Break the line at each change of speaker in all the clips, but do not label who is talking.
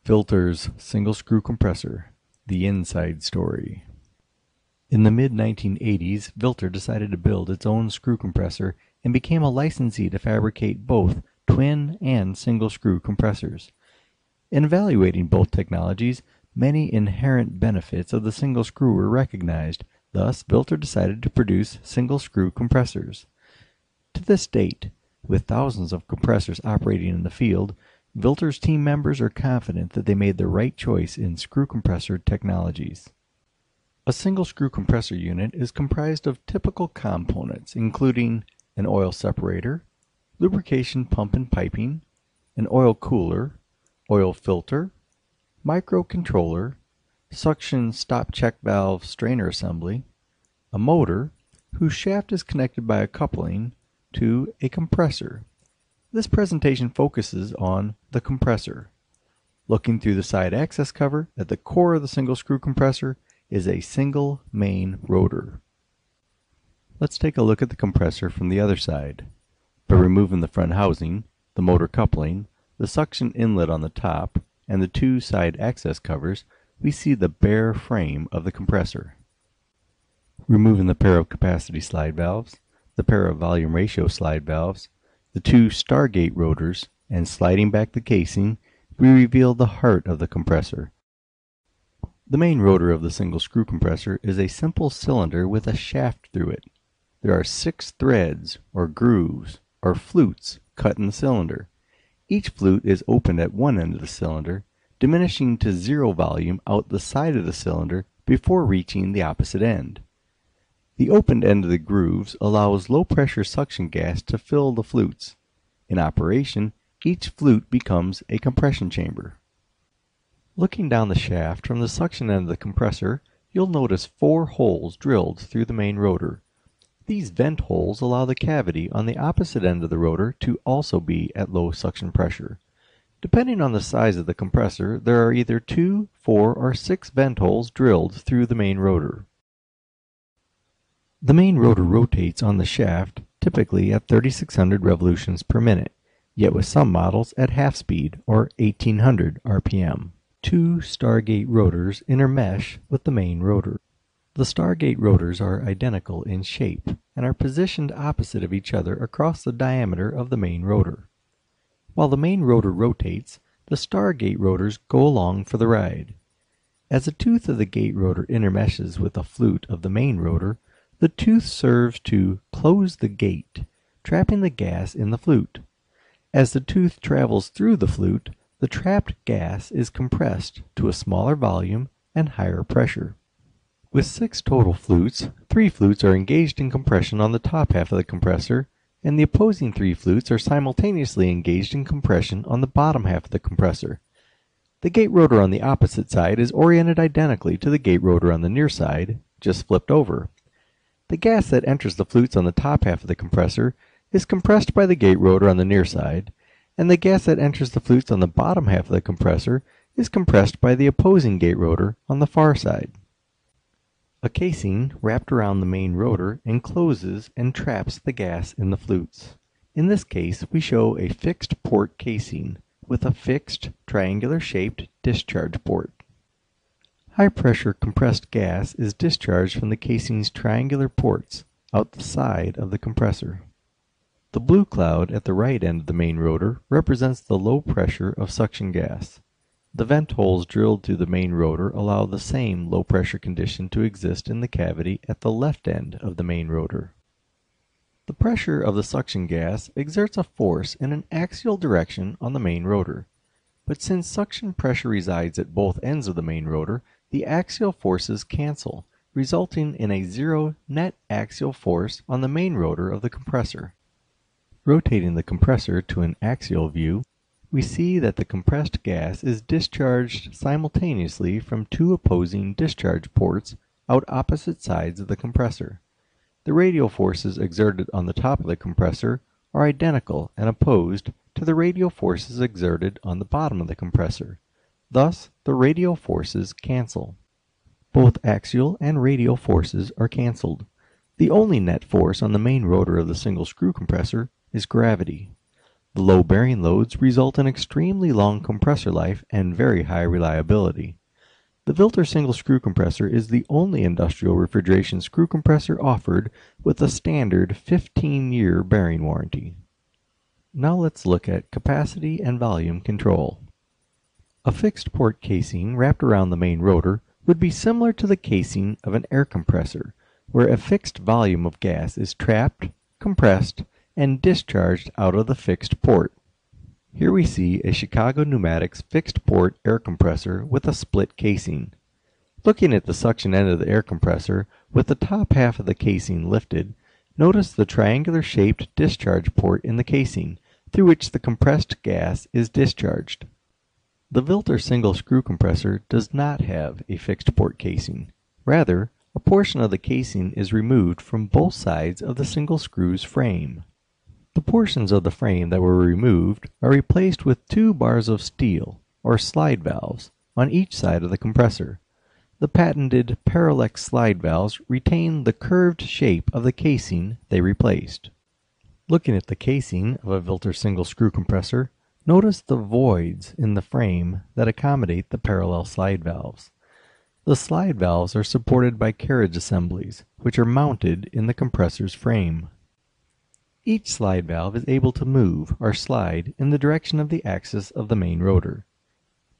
Vilter's single screw compressor, the inside story. In the mid-1980s, Vilter decided to build its own screw compressor and became a licensee to fabricate both twin and single screw compressors. In evaluating both technologies, many inherent benefits of the single screw were recognized. Thus, Vilter decided to produce single screw compressors. To this date, with thousands of compressors operating in the field, Vilter's team members are confident that they made the right choice in screw compressor technologies. A single screw compressor unit is comprised of typical components including an oil separator, lubrication pump and piping, an oil cooler, oil filter, microcontroller, suction stop check valve strainer assembly, a motor whose shaft is connected by a coupling to a compressor. This presentation focuses on the compressor. Looking through the side access cover, at the core of the single screw compressor is a single main rotor. Let's take a look at the compressor from the other side. By removing the front housing, the motor coupling, the suction inlet on the top, and the two side access covers, we see the bare frame of the compressor. Removing the pair of capacity slide valves, the pair of volume ratio slide valves, the two Stargate rotors, and sliding back the casing, we reveal the heart of the compressor. The main rotor of the single screw compressor is a simple cylinder with a shaft through it. There are 6 threads, or grooves, or flutes cut in the cylinder. Each flute is opened at one end of the cylinder, diminishing to 0 volume out the side of the cylinder before reaching the opposite end. The opened end of the grooves allows low-pressure suction gas to fill the flutes. In operation, each flute becomes a compression chamber. Looking down the shaft from the suction end of the compressor, you'll notice 4 holes drilled through the main rotor. These vent holes allow the cavity on the opposite end of the rotor to also be at low suction pressure. Depending on the size of the compressor, there are either 2, 4, or 6 vent holes drilled through the main rotor. The main rotor rotates on the shaft typically at 3600 revolutions per minute, yet with some models at half speed or 1800 RPM. 2 Stargate rotors intermesh with the main rotor. The Stargate rotors are identical in shape and are positioned opposite of each other across the diameter of the main rotor. While the main rotor rotates, the Stargate rotors go along for the ride. As the tooth of the gate rotor intermeshes with the flute of the main rotor, the tooth serves to close the gate, trapping the gas in the flute. As the tooth travels through the flute, the trapped gas is compressed to a smaller volume and higher pressure. With 6 total flutes, 3 flutes are engaged in compression on the top half of the compressor, and the opposing 3 flutes are simultaneously engaged in compression on the bottom half of the compressor. The gate rotor on the opposite side is oriented identically to the gate rotor on the near side, just flipped over. The gas that enters the flutes on the top half of the compressor is compressed by the gate rotor on the near side, and the gas that enters the flutes on the bottom half of the compressor is compressed by the opposing gate rotor on the far side. A casing wrapped around the main rotor encloses and traps the gas in the flutes. In this case, we show a fixed port casing with a fixed triangular-shaped discharge port. High-pressure compressed gas is discharged from the casing's triangular ports out the side of the compressor. The blue cloud at the right end of the main rotor represents the low pressure of suction gas. The vent holes drilled through the main rotor allow the same low pressure condition to exist in the cavity at the left end of the main rotor. The pressure of the suction gas exerts a force in an axial direction on the main rotor. But since suction pressure resides at both ends of the main rotor, the axial forces cancel, resulting in a 0 net axial force on the main rotor of the compressor. Rotating the compressor to an axial view, we see that the compressed gas is discharged simultaneously from 2 opposing discharge ports out opposite sides of the compressor. The radial forces exerted on the top of the compressor are identical and opposed to the radial forces exerted on the bottom of the compressor. Thus, the radial forces cancel. Both axial and radial forces are canceled. The only net force on the main rotor of the single screw compressor is gravity. The low bearing loads result in extremely long compressor life and very high reliability. The Vilter single screw compressor is the only industrial refrigeration screw compressor offered with a standard 15-year bearing warranty. Now let's look at capacity and volume control. A fixed port casing wrapped around the main rotor would be similar to the casing of an air compressor, where a fixed volume of gas is trapped, compressed, and discharged out of the fixed port. Here we see a Chicago Pneumatics fixed port air compressor with a split casing. Looking at the suction end of the air compressor with the top half of the casing lifted, notice the triangular shaped discharge port in the casing through which the compressed gas is discharged. The Vilter single screw compressor does not have a fixed port casing. Rather, a portion of the casing is removed from both sides of the single screw's frame. The portions of the frame that were removed are replaced with two bars of steel, or slide valves, on each side of the compressor. The patented Parallax slide valves retain the curved shape of the casing they replaced. Looking at the casing of a Vilter single screw compressor, notice the voids in the frame that accommodate the parallel slide valves. The slide valves are supported by carriage assemblies, which are mounted in the compressor's frame. Each slide valve is able to move or slide in the direction of the axis of the main rotor.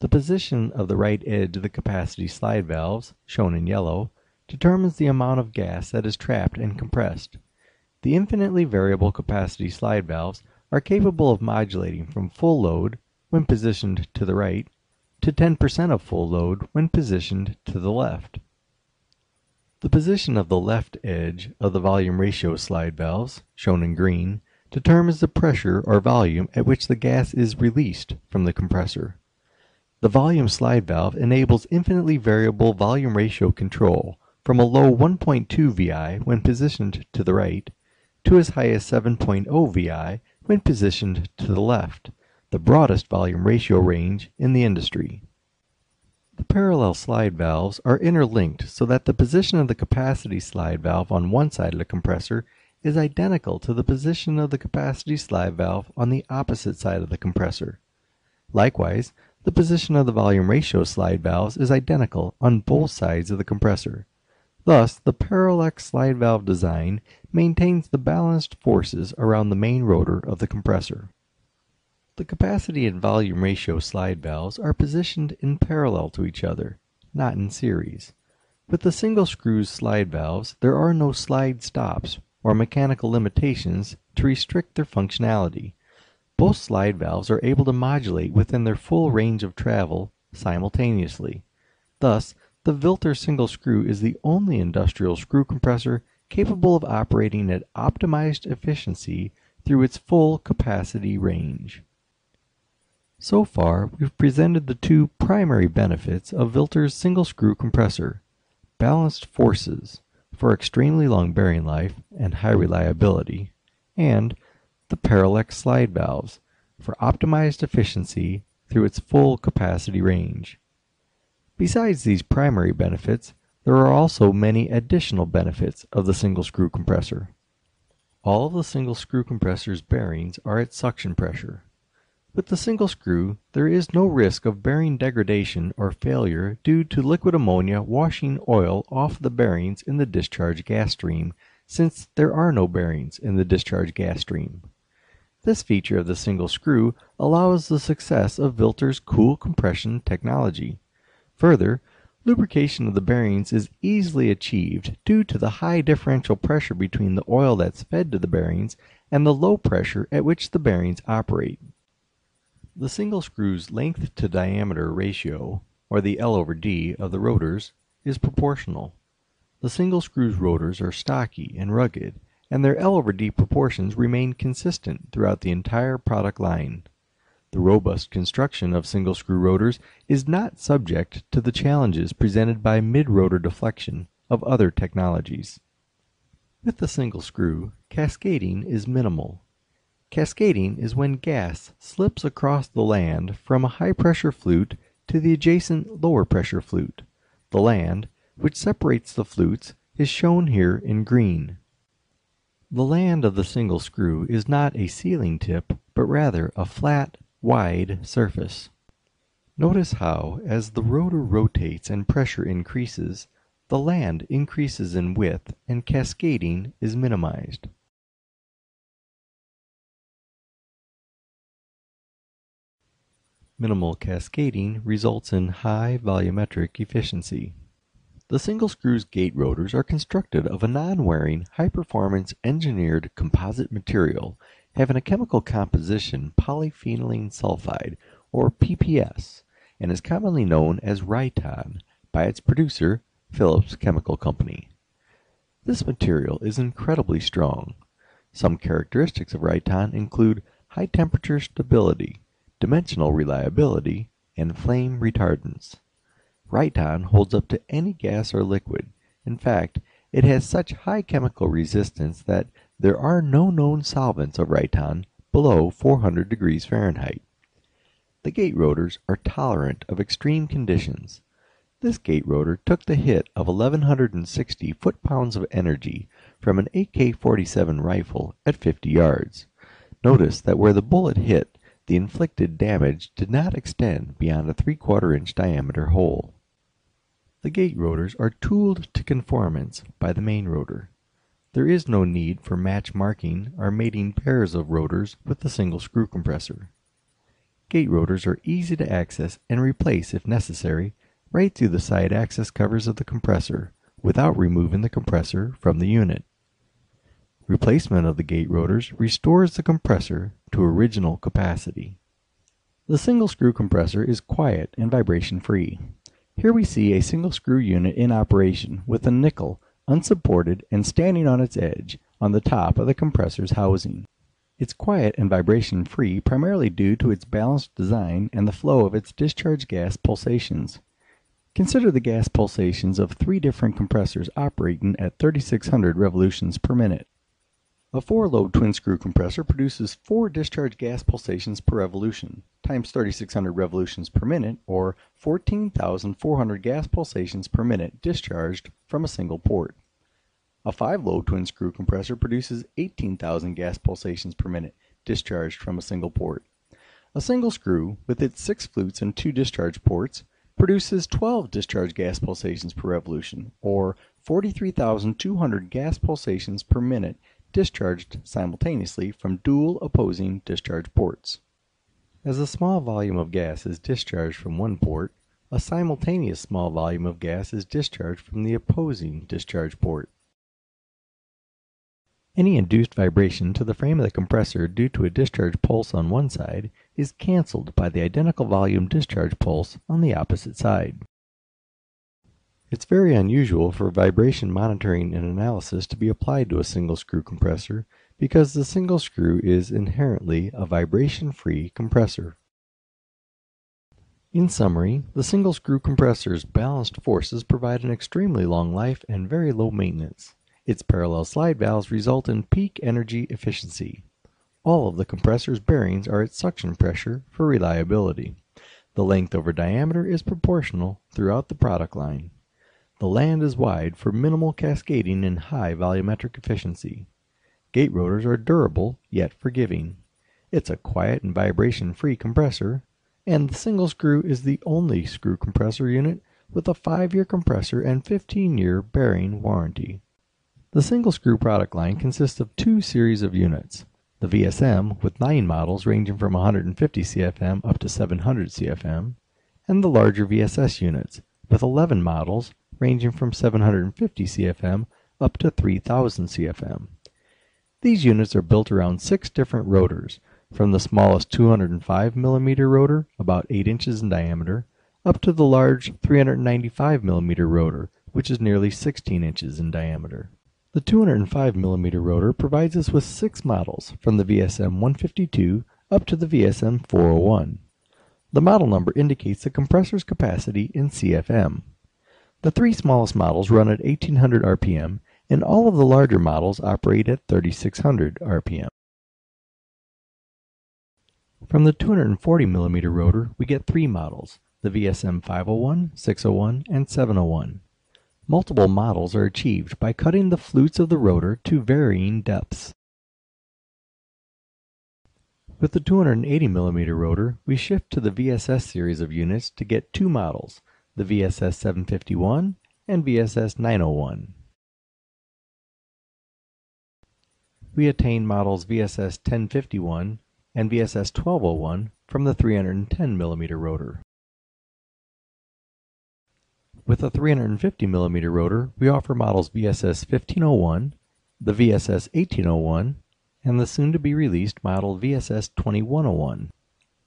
The position of the right edge of the capacity slide valves, shown in yellow, determines the amount of gas that is trapped and compressed. The infinitely variable capacity slide valves are capable of modulating from full load, when positioned to the right, to 10% of full load when positioned to the left. The position of the left edge of the volume ratio slide valves, shown in green, determines the pressure or volume at which the gas is released from the compressor. The volume slide valve enables infinitely variable volume ratio control from a low 1.2 VI when positioned to the right to as high as 7.0 VI when positioned to the left, the broadest volume ratio range in the industry. The parallel slide valves are interlinked so that the position of the capacity slide valve on one side of the compressor is identical to the position of the capacity slide valve on the opposite side of the compressor. Likewise, the position of the volume ratio slide valves is identical on both sides of the compressor. Thus, the Parallax slide valve design maintains the balanced forces around the main rotor of the compressor. The capacity and volume ratio slide valves are positioned in parallel to each other, not in series. With the single screw slide valves, there are no slide stops or mechanical limitations to restrict their functionality. Both slide valves are able to modulate within their full range of travel simultaneously. Thus, the Vilter single screw is the only industrial screw compressor capable of operating at optimized efficiency through its full capacity range. So far, we've presented the two primary benefits of Vilter's single screw compressor: balanced forces for extremely long bearing life and high reliability, and the Parallax slide valves for optimized efficiency through its full capacity range. Besides these primary benefits, there are also many additional benefits of the single screw compressor. All of the single screw compressor's bearings are at suction pressure. With the single screw, there is no risk of bearing degradation or failure due to liquid ammonia washing oil off the bearings in the discharge gas stream, since there are no bearings in the discharge gas stream. This feature of the single screw allows the success of Vilter's cool compression technology. Further, lubrication of the bearings is easily achieved due to the high differential pressure between the oil that's fed to the bearings and the low pressure at which the bearings operate. The single screw's length to diameter ratio, or the L/D of the rotors, is proportional. The single screw's rotors are stocky and rugged, and their L/D proportions remain consistent throughout the entire product line. The robust construction of single screw rotors is not subject to the challenges presented by mid-rotor deflection of other technologies. With the single screw, cascading is minimal. Cascading is when gas slips across the land from a high-pressure flute to the adjacent lower-pressure flute. The land, which separates the flutes, is shown here in green. The land of the single screw is not a sealing tip, but rather a flat, wide surface. Notice how, as the rotor rotates and pressure increases, the land increases in width and cascading is minimized. Minimal cascading results in high volumetric efficiency. The single screw's gate rotors are constructed of a non-wearing, high-performance engineered composite material having a chemical composition polyphenylene sulfide, or PPS, and is commonly known as Riton by its producer, Phillips Chemical Company. This material is incredibly strong. Some characteristics of Riton include high temperature stability, dimensional reliability, and flame retardance. Riton holds up to any gas or liquid. In fact, it has such high chemical resistance that there are no known solvents of Riton below 400 degrees Fahrenheit. The gate rotors are tolerant of extreme conditions. This gate rotor took the hit of 1,160 foot-pounds of energy from an AK-47 rifle at 50 yards. Notice that where the bullet hit, the inflicted damage did not extend beyond a 3/4 inch diameter hole. The gate rotors are tooled to conformance by the main rotor. There is no need for match marking or mating pairs of rotors with the single screw compressor. Gate rotors are easy to access and replace if necessary right through the side access covers of the compressor without removing the compressor from the unit. Replacement of the gate rotors restores the compressor to original capacity. The single screw compressor is quiet and vibration free. Here we see a single screw unit in operation with a nickel unsupported and standing on its edge on the top of the compressor's housing. It's quiet and vibration free primarily due to its balanced design and the flow of its discharge gas pulsations. Consider the gas pulsations of 3 different compressors operating at 3,600 revolutions per minute. A 4-lobe twin-screw compressor produces 4 discharge gas pulsations per revolution, times 3,600 revolutions per minute, or 14,400 gas pulsations per minute discharged from a single port. A 5-lobe twin-screw compressor produces 18,000 gas pulsations per minute discharged from a single port. A single screw, with its 6 flutes and 2 discharge ports, produces 12 discharge gas pulsations per revolution, or 43,200 gas pulsations per minute discharged simultaneously from dual opposing discharge ports. As a small volume of gas is discharged from one port, a simultaneous small volume of gas is discharged from the opposing discharge port. Any induced vibration to the frame of the compressor due to a discharge pulse on one side is cancelled by the identical volume discharge pulse on the opposite side. It's very unusual for vibration monitoring and analysis to be applied to a single screw compressor because the single screw is inherently a vibration-free compressor. In summary, the single screw compressor's balanced forces provide an extremely long life and very low maintenance. Its parallel slide valves result in peak energy efficiency. All of the compressor's bearings are at suction pressure for reliability. The length over diameter is proportional throughout the product line. The land is wide for minimal cascading and high volumetric efficiency. Gate rotors are durable yet forgiving. It's a quiet and vibration-free compressor, and the single screw is the only screw compressor unit with a 5-year compressor and 15-year bearing warranty. The single screw product line consists of 2 series of units. The VSM with 9 models ranging from 150 CFM up to 700 CFM, and the larger VSS units with 11 models ranging from 750 CFM up to 3,000 CFM. These units are built around 6 different rotors, from the smallest 205 mm rotor, about 8 inches in diameter, up to the large 395 mm rotor, which is nearly 16 inches in diameter. The 205 mm rotor provides us with 6 models, from the VSM 152 up to the VSM 401. The model number indicates the compressor's capacity in CFM. The 3 smallest models run at 1,800 RPM, and all of the larger models operate at 3,600 RPM. From the 240 mm rotor, we get 3 models, the VSM 501, 601, and 701. Multiple models are achieved by cutting the flutes of the rotor to varying depths. With the 280mm rotor, we shift to the VSS series of units to get two models, the VSS 751 and VSS 901. We attain models VSS 1051 and VSS 1201 from the 310mm rotor. With a 350mm rotor, we offer models VSS 1501, the VSS 1801, and the soon-to-be-released model VSS 2101.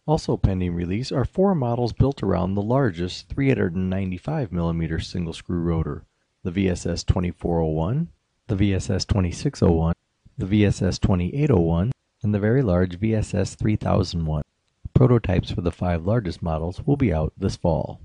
Also pending release are four models built around the largest 395mm single-screw rotor, the VSS 2401, the VSS 2601, the VSS 2801, and the very large VSS 3001. Prototypes for the five largest models will be out this fall.